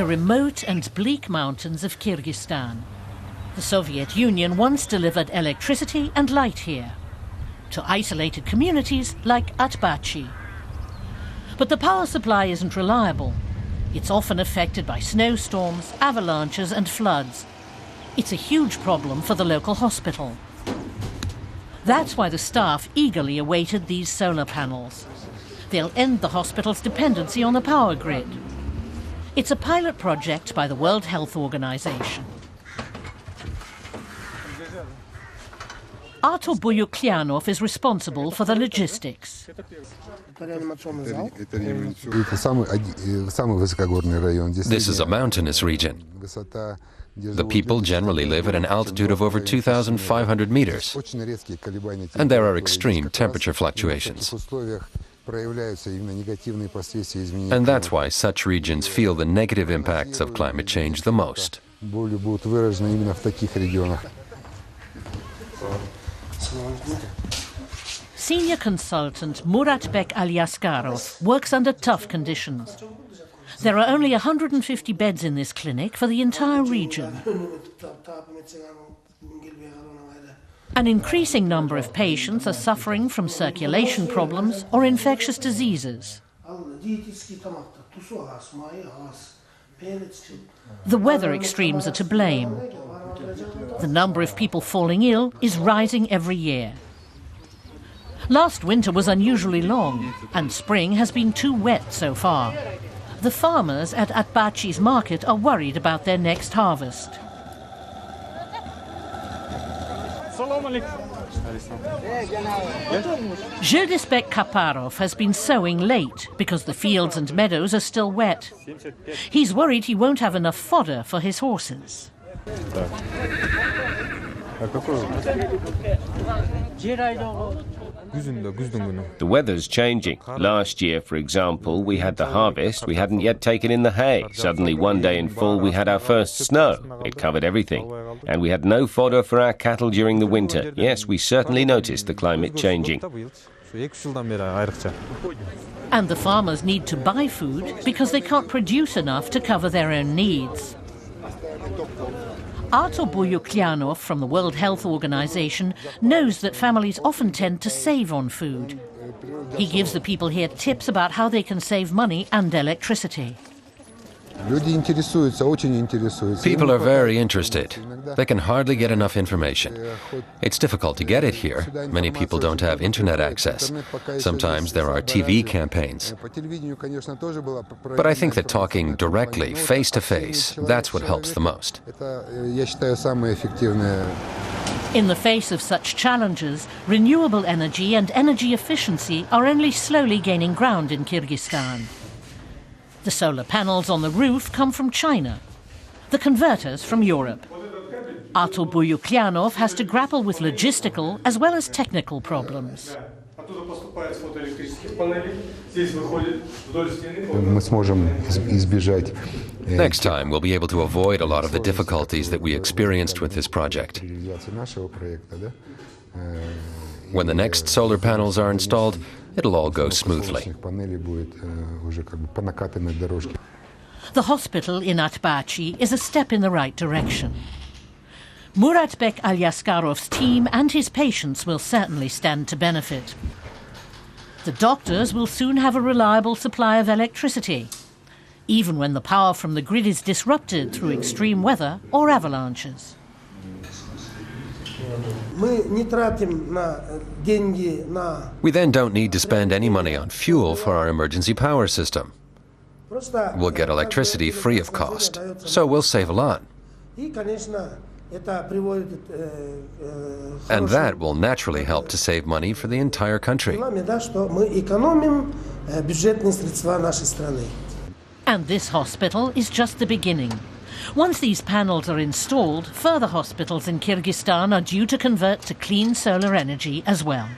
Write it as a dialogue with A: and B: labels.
A: remote and bleak mountains of Kyrgyzstan. The Soviet Union once delivered electricity and light here to isolated communities like Atbachi. But the power supply isn't reliable. It's often affected by snowstorms, avalanches and floods. It's a huge problem for the local hospital. That's why the staff eagerly awaited these solar panels. They'll end the hospital's dependency on the power grid. It's a pilot project by the World Health Organization. Artur Buyuklianov is responsible for the logistics.
B: This is a mountainous region. The people generally live at an altitude of over 2,500 meters, and there are extreme temperature fluctuations. And that's why such regions feel the negative impacts of climate change the most.
A: Senior consultant Muratbek Alyaskarov works under tough conditions. There are only 150 beds in this clinic for the entire region. An increasing number of patients are suffering from circulation problems or infectious diseases. The weather extremes are to blame. The number of people falling ill is rising every year. Last winter was unusually long, and spring has been too wet so far. The farmers at Atbachi's market are worried about their next harvest. Zhildisbek Kaparov has been sowing late because the fields and meadows are still wet. He's worried he won't have enough fodder for his horses.
C: The weather's changing. Last year, for example, we had the harvest. We hadn't yet taken in the hay. Suddenly, one day in fall, we had our first snow. It covered everything. And we had no fodder for our cattle during the winter. Yes, we certainly noticed the climate changing.
A: And the farmers need to buy food because they can't produce enough to cover their own needs. Artur Buyuklianov from the World Health Organization knows that families often tend to save on food. He gives the people here tips about how they can save money and electricity.
B: People are very interested. They can hardly get enough information. It's difficult to get it here. Many people don't have internet access. Sometimes there are TV campaigns. But I think that talking directly, face to face, that's what helps the most.
A: In the face of such challenges, renewable energy and energy efficiency are only slowly gaining ground in Kyrgyzstan. The solar panels on the roof come from China, the converters from Europe. Artur Buyuklianov has to grapple with logistical as well as technical problems.
B: Next time, we'll be able to avoid a lot of the difficulties that we experienced with this project. When the next solar panels are installed, it'll all go smoothly.
A: The hospital in Atbachi is a step in the right direction. Muratbek Alyaskarov's team and his patients will certainly stand to benefit. The doctors will soon have a reliable supply of electricity, even when the power from the grid is disrupted through extreme weather or avalanches.
B: We then don't need to spend any money on fuel for our emergency power system. We'll get electricity free of cost, so we'll save a lot. And that will naturally help to save money for the entire country.
A: And this hospital is just the beginning. Once these panels are installed, further hospitals in Kyrgyzstan are due to convert to clean solar energy as well.